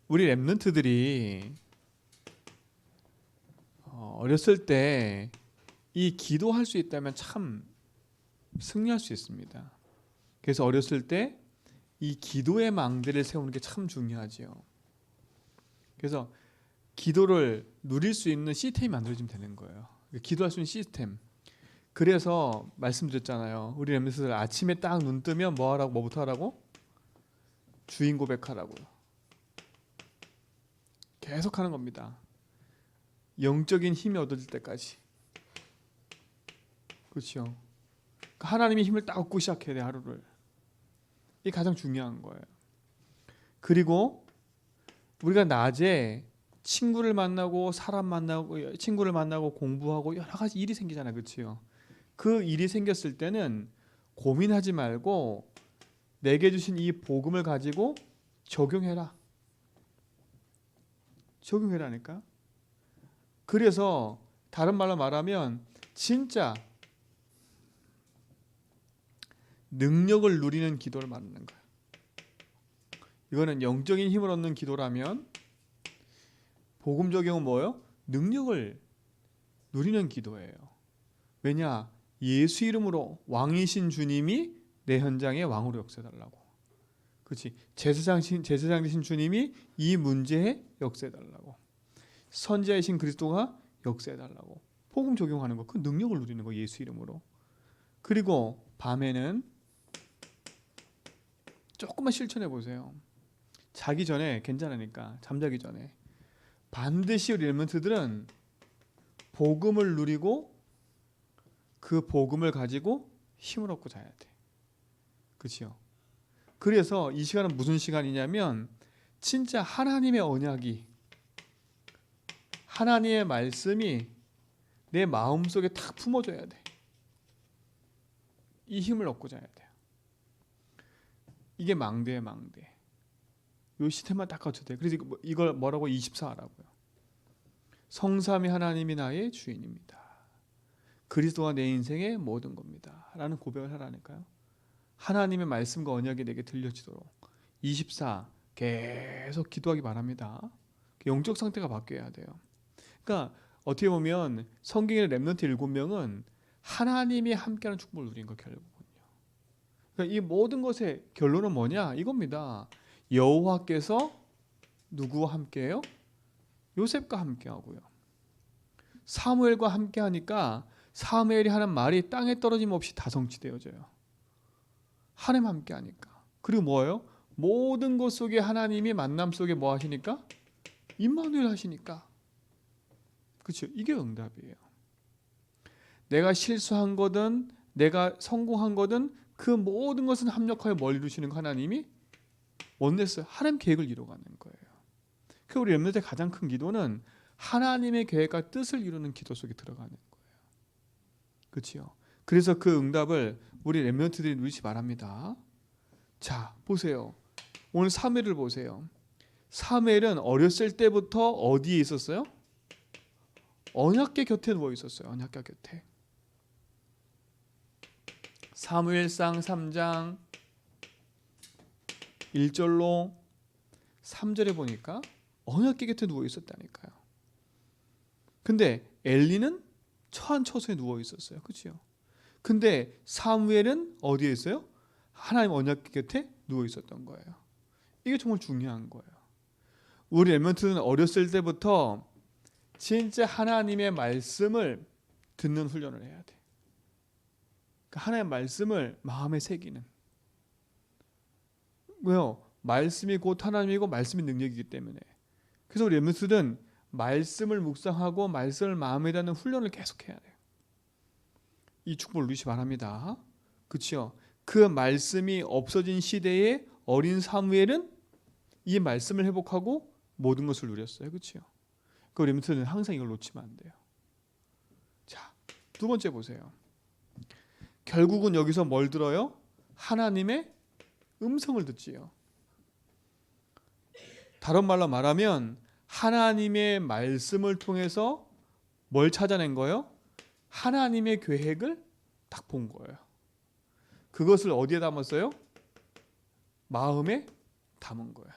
우리 랩런트들이 어렸을 때 이 기도할 수 있다면 참 승리할 수 있습니다. 그래서 어렸을 때 이 기도의 망대를 세우는 게 참 중요하지요. 그래서 기도를 누릴 수 있는 시스템이 만들어지면 되는 거예요. 기도할 수 있는 시스템. 그래서 말씀드렸잖아요. 우리 랩런트들 아침에 딱 눈 뜨면 뭐 하라고, 뭐부터 하라고? 주인 고백하라고요. 계속 하는 겁니다. 영적인 힘이 얻어질 때까지. 그렇죠. 하나님의 힘을 딱 얻고 시작해야 돼, 하루를. 이게 가장 중요한 거예요. 그리고 우리가 낮에 친구를 만나고 사람 만나고 친구를 만나고 공부하고 여러 가지 일이 생기잖아요. 그렇죠? 그 일이 생겼을 때는 고민하지 말고 내게 주신 이 복음을 가지고 적용해라. 적용해라니까. 그래서 다른 말로 말하면 진짜 능력을 누리는 기도를 말하는 거야. 이거는 영적인 힘을 얻는 기도라면 복음 적용은 뭐예요? 능력을 누리는 기도예요. 왜냐? 예수 이름으로 왕이신 주님이 내 현장에 왕으로 역사해달라고. 그렇지? 제사장 되신 주님이 이 문제에 역사해달라고. 선지자이신 그리스도가 역사해달라고. 복음 적용하는 거, 그 능력을 누리는 거, 예수 이름으로. 그리고 밤에는 조금만 실천해 보세요. 자기 전에 괜찮으니까 잠자기 전에 반드시 우리 랩런트들은 복음을 누리고 그 복음을 가지고 힘을 얻고 자야 돼. 그렇죠? 그래서 이 시간은 무슨 시간이냐면 진짜 하나님의 언약이, 하나님의 말씀이 내 마음속에 탁 품어줘야 돼. 이 힘을 얻고 자야 돼요. 이게 망대예요, 망대. 이 시스템만 딱 갖춰야 돼. 그래서 이걸 뭐라고 24하라고요. 성삼위 하나님이 나의 주인입니다. 그리스도가 내 인생의 모든 겁니다. 라는 고백을 하라니까요. 하나님의 말씀과 언약이 내게 들려지도록 24 계속 기도하기 바랍니다. 영적 상태가 바뀌어야 돼요. 그러니까 어떻게 보면 성경의 랩런트 7명은 하나님이 함께하는 축복을 누린 거 결국은요. 그러니까 이 모든 것의 결론은 뭐냐? 이겁니다. 여호와께서 누구와 함께해요? 요셉과 함께하고요. 사무엘과 함께하니까 사무엘이 하는 말이 땅에 떨어짐 없이 다 성취되어져요. 하나님 함께하니까. 그리고 뭐예요? 모든 것 속에 하나님이 만남 속에 뭐 하시니까? 임마누엘 하시니까. 그렇죠? 이게 응답이에요. 내가 실수한 거든 내가 성공한 거든 그 모든 것은 합력하여 뭘 이루시는 하나님이 원네스 하나님 계획을 이루어가는 거예요. 그 우리 렘넌트의 가장 큰 기도는 하나님의 계획과 뜻을 이루는 기도 속에 들어가는 거예요. 그렇죠? 그래서 그 응답을 우리 렘넌트들이 누리시 바랍니다. 자, 보세요. 오늘 사무엘을 보세요. 사무엘은 어렸을 때부터 어디에 있었어요? 언약궤 곁에 누워 있었어요. 언약궤 곁에. 사무엘상 3장 1절로 3절에 보니까 언약궤 곁에 누워 있었다니까요. 근데 엘리는 처한처소에 누워 있었어요. 그렇죠? 근데 사무엘은 어디에 있어요? 하나님 언약궤 곁에 누워 있었던 거예요. 이게 정말 중요한 거예요. 우리 렘넌트는 어렸을 때부터 진짜 하나님의 말씀을 듣는 훈련을 해야 돼. 하나님의 말씀을 마음에 새기는. 왜요? 말씀이 곧 하나님이고 말씀이 능력이기 때문에. 그래서 우리 렘넌트는 말씀을 묵상하고 말씀을 마음에 담는 훈련을 계속해야 돼요. 이 축복을 누리시 바랍니다. 그렇죠? 그 말씀이 없어진 시대에 어린 사무엘은 이 말씀을 회복하고 모든 것을 누렸어요. 그렇죠? 그 렘넌트는 항상 이걸 놓치면 안 돼요. 자, 두 번째 보세요. 결국은 여기서 뭘 들어요? 하나님의 음성을 듣지요. 다른 말로 말하면 하나님의 말씀을 통해서 뭘 찾아낸 거예요? 하나님의 계획을 딱 본 거예요. 그것을 어디에 담았어요? 마음에 담은 거예요.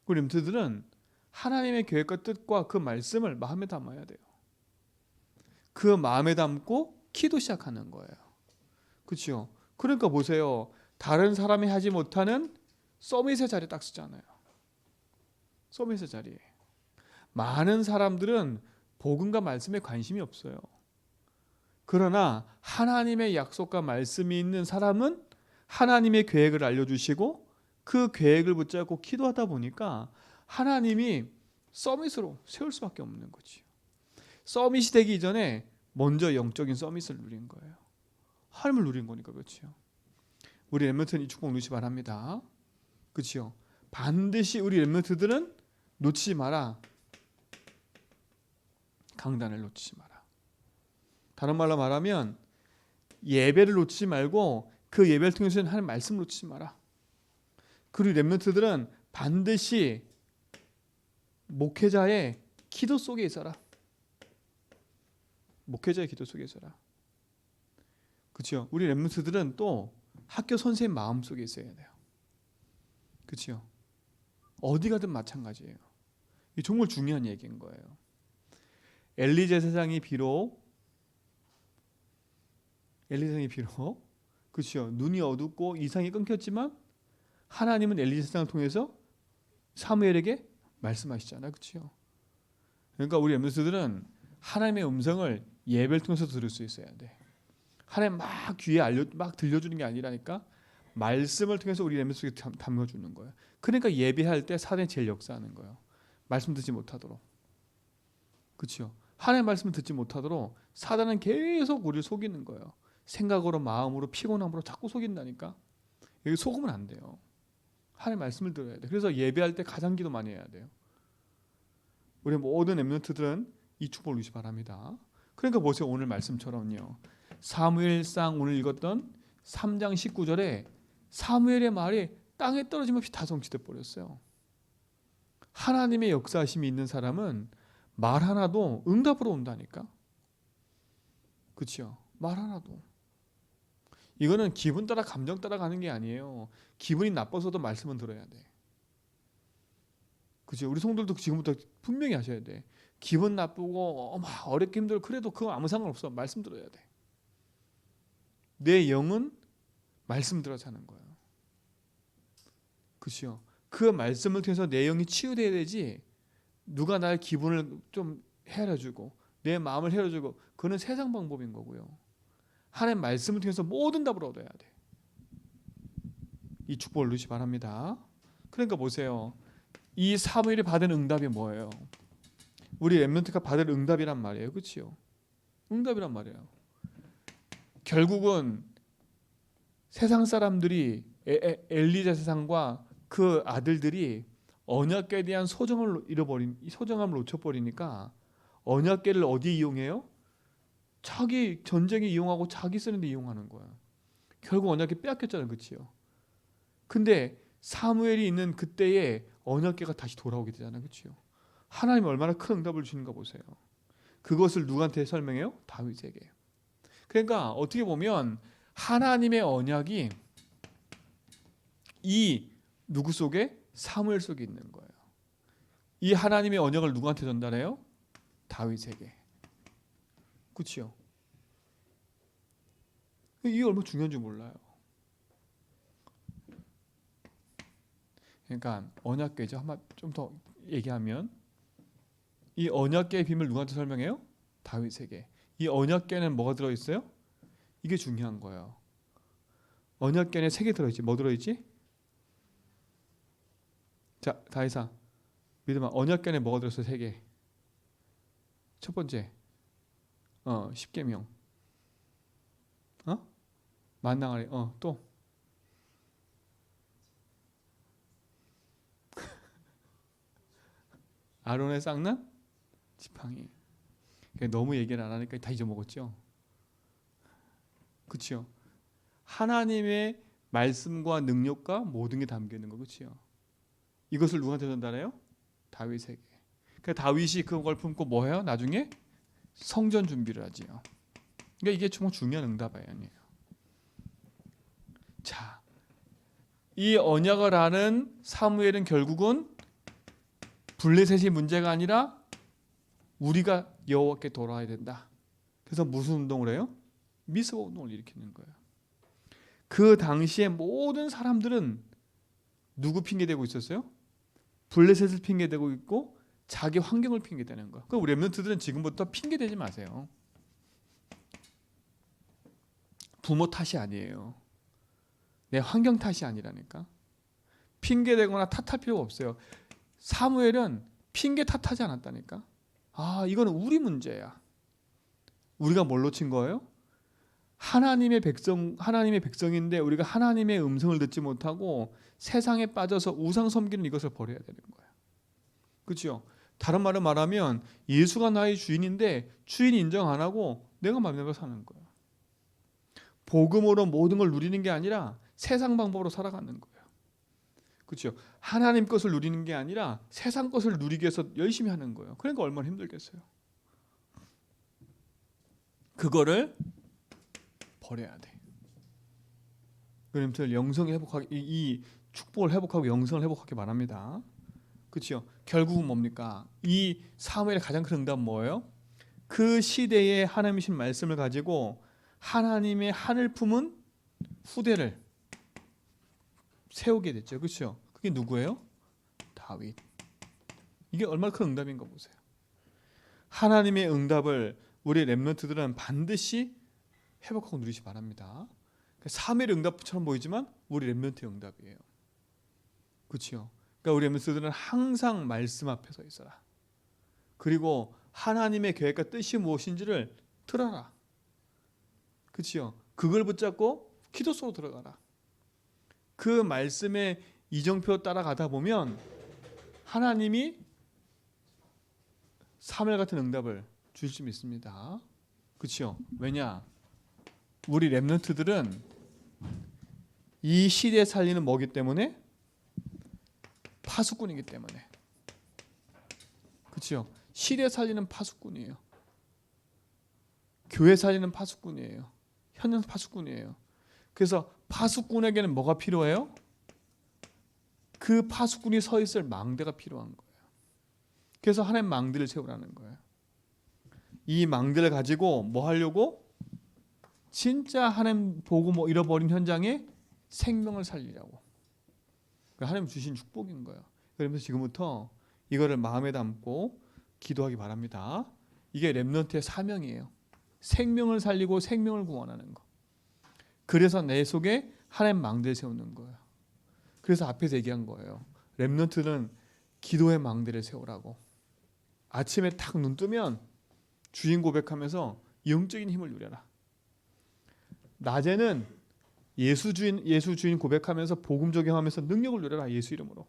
우리 렘넌트들은 하나님의 계획과 뜻과 그 말씀을 마음에 담아야 돼요. 그 마음에 담고 기도 시작하는 거예요. 그렇죠? 그러니까 보세요. 다른 사람이 하지 못하는 서밋의 자리 딱 쓰잖아요. 서밋의 자리에. 많은 사람들은 복음과 말씀에 관심이 없어요. 그러나 하나님의 약속과 말씀이 있는 사람은 하나님의 계획을 알려주시고 그 계획을 붙잡고 기도하다 보니까 하나님이 서밋으로 세울 수밖에 없는 거지. 서밋이 되기 이전에 먼저 영적인 서밋을 누린 거예요. 하나님을 누린 거니까. 그렇죠. 우리 렘넌트는 이 축복 누리시 바랍니다. 그렇죠. 반드시 우리 렘넌트들은 놓치지 마라. 강단을 놓치지 마라. 다른 말로 말하면 예배를 놓치지 말고 그 예배를 통해서 하는 말씀을 놓치지 마라. 그리고 렘넌트들은 반드시 목회자의 기도 속에 있어라. 목회자의 기도 속에 있어라. 그렇죠? 우리 렘넌트들은 또 학교 선생님 마음 속에 있어야 돼요. 그렇죠? 어디 가든 마찬가지예요. 이 정말 중요한 얘기인 거예요. 엘리 제사장이 비록 그렇죠? 눈이 어둡고 이상이 끊겼지만 하나님은 엘리 제사장을 통해서 사무엘에게 말씀하시잖아요. 그렇죠? 그러니까 우리 렘넌트들은 하나님의 음성을 예배를 통해서 들을 수 있어야 돼. 하나님 막 귀에 막 들려주는 게 아니라니까 말씀을 통해서 우리 렘넌트 속에 담궈주는 거예요. 그러니까 예배할 때 사단이 제일 역사하는 거예요. 말씀 듣지 못하도록. 그렇죠? 하나님의 말씀을 듣지 못하도록 사단은 계속 우리를 속이는 거예요. 생각으로 마음으로 피곤함으로 자꾸 속인다니까. 여기 속으면 안 돼요. 하나님의 말씀을 들어야 돼. 그래서 예배할 때 가장 기도 많이 해야 돼요. 우리 모든 렘넌트들은 이 축복을 누리시 바랍니다. 그러니까 보세요. 오늘 말씀처럼요. 사무엘상 오늘 읽었던 3장 19절에 사무엘의 말이 땅에 떨어짐 없이 다 성취돼 버렸어요. 하나님의 역사하심이 있는 사람은 말 하나도 응답으로 온다니까. 그렇죠? 말 하나도. 이거는 기분 따라 감정 따라 가는 게 아니에요. 기분이 나빠서도 말씀은 들어야 돼. 그렇죠? 우리 성도들도 지금부터 분명히 하셔야 돼. 기분 나쁘고 막 어렵게 힘들고 그래도 그거 아무 상관없어. 말씀 들어야 돼. 내 영은 말씀 들어 사는 거예요. 그렇죠? 그 말씀을 통해서 내 영이 치유돼야 되지. 누가 나의 기분을 좀 헤아려주고 내 마음을 헤아려주고 그건 세상 방법인 거고요. 하나님의 말씀을 통해서 모든 답을 얻어야 돼. 이 축복을 누리시 바랍니다. 그러니까 보세요. 이 사무엘이 받은 응답이 뭐예요? 우리 렘넌트가 받을 응답이란 말이에요. 그렇죠? 응답이란 말이에요. 결국은 세상 사람들이 엘리 제사장과 그 아들들이 언약궤에 대한 소정함을 놓쳐버리니까 언약궤를 어디에 이용해요? 자기 전쟁에 이용하고 자기 쓰는데 이용하는 거야. 결국 언약궤 빼앗겼잖아요. 그렇죠? 근데 사무엘이 있는 그때에 언약궤가 다시 돌아오게 되잖아요. 그렇죠? 하나님이 얼마나 큰 응답을 주시는가 보세요. 그것을 누구한테 설명해요? 다윗에게. 그러니까 어떻게 보면 하나님의 언약이 이 누구 속에? 사무엘 속에 있는 거예요. 이 하나님의 언약을 누구한테 전달해요? 다윗에게. 그렇죠? 이게 얼마나 중요한지 몰라요. 그러니까 언약궤죠. 한번 좀 더 얘기하면 이 언약궤의 비밀 누구한테 설명해요? 다윗에게. 이 언약궤는 뭐가 들어있어요? 이게 중요한 거예요. 언약궤 안에 3개 들어있지. 뭐 들어있지? 자, 다윗아 믿음아, 언약궤 안에 뭐가 들어있어? 3개. 첫 번째, 십계명. 만나가리. 또 아론의 쌍난 지팡이. 너무 얘기를 안 하니까 다 잊어먹었죠. 그렇죠? 하나님의 말씀과 능력과 모든 게 담겨 있는 거. 그렇죠? 이것을 누구한테 전달해요? 다윗에게. 그 다윗이 그걸 품고 뭐 해요? 나중에 성전 준비를 하지요. 그러니까 이게 정말 중요한 응답 아니에요. 자, 이 언약을 아는 사무엘은 결국은 블레셋이 문제가 아니라 우리가 여호와께 돌아와야 된다. 그래서 무슨 운동을 해요? 미스바 운동을 일으키는 거예요. 그 당시에 모든 사람들은 누구 핑계대고 있었어요? 블레셋을 핑계대고 있고 자기 환경을 핑계대는 거예요. 그럼 우리 렘넌트들은 지금부터 핑계대지 마세요. 부모 탓이 아니에요. 내 환경 탓이 아니라니까. 핑계대거나 탓할 필요가 없어요. 사무엘은 핑계 탓하지 않았다니까. 아, 이거는 우리 문제야. 우리가 뭘 놓친 거예요? 하나님의 백성인데 우리가 하나님의 음성을 듣지 못하고 세상에 빠져서 우상 섬기는 이것을 버려야 되는 거예요. 그렇죠? 다른 말로 말하면 예수가 나의 주인인데 주인 인정 안 하고 내가 마음대로 사는 거예요. 복음으로 모든 걸 누리는 게 아니라 세상 방법으로 살아가는 거예요. 그렇죠? 하나님 것을 누리는 게 아니라 세상 것을 누리기 위해서 열심히 하는 거예요. 그러니까 얼마나 힘들겠어요. 그거를 버려야 돼. 그러면 영성 회복하기, 이 축복을 회복하고 영성을 회복하기 바랍니다. 그렇죠? 결국은 뭡니까? 이 사무엘의 가장 큰 응답은 뭐예요? 그 시대에 하나님이신 말씀을 가지고 하나님의 하늘 품은 후대를 세우게 됐죠. 그렇죠? 그게 누구예요? 다윗. 이게 얼마나 큰 응답인가 보세요. 하나님의 응답을 우리 렘넌트들은 반드시 회복하고 누리시 바랍니다. 사무엘의 응답처럼 보이지만 우리 렘넌트의 응답이에요. 그렇죠? 그러니까 우리 렘넌트들은 항상 말씀 앞에 서 있어라. 그리고 하나님의 계획과 뜻이 무엇인지를 들어라. 그렇죠? 그걸 붙잡고 기도 속으로 들어가라. 그 말씀의 이정표 따라가다 보면 하나님이 사무엘 같은 응답을 주실 수 있습니다. 그렇죠? 왜냐? 우리 렘넌트들은 이 시대에 살리는 뭐기 때문에? 파수꾼이기 때문에. 그렇죠? 시대 살리는 파수꾼이에요. 교회 살리는 파수꾼이에요. 현장 파수꾼이에요. 그래서 파수꾼에게는 뭐가 필요해요? 그 파수꾼이 서 있을 망대가 필요한 거예요. 그래서 하나님 망대를 세우라는 거예요. 이 망대를 가지고 뭐 하려고? 진짜 하나님 보고 뭐 잃어버린 현장에 생명을 살리라고. 하나님 주신 축복인 거예요. 그러면서 지금부터 이거를 마음에 담고 기도하기 바랍니다. 이게 렘넌트의 사명이에요. 생명을 살리고 생명을 구원하는 거. 그래서 내 속에 하나님 망대를 세우는 거예요. 그래서 앞에서 얘기한 거예요. 렘넌트는 기도의 망대를 세우라고. 아침에 탁 눈 뜨면 주인 고백하면서 영적인 힘을 누려라. 낮에는 예수 주인 고백하면서 복음 적용하면서 능력을 누려라. 예수 이름으로.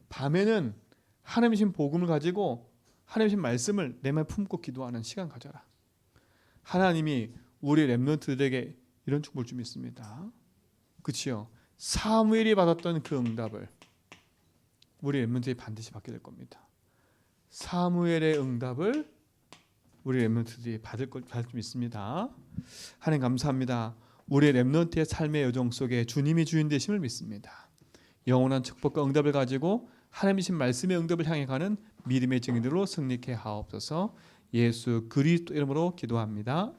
밤에는 하나님이신 복음을 가지고 하나님이신 말씀을 내 마음에 품고 기도하는 시간 가져라. 하나님이 우리 렘넌트들에게 이런 축복을 좀 있습니다. 그렇지요? 사무엘이 받았던 그 응답을 우리 렘넌트들이 반드시 받게 될 겁니다. 사무엘의 응답을 우리 렘넌트들이 받을 수 있습니다. 하나님 감사합니다. 우리 렘넌트의 삶의 여정 속에 주님이 주인 되심을 믿습니다. 영원한 축복과 응답을 가지고 하나님이신 말씀의 응답을 향해 가는 믿음의 증인으로 승리케 하옵소서. 예수 그리스도 이름으로 기도합니다.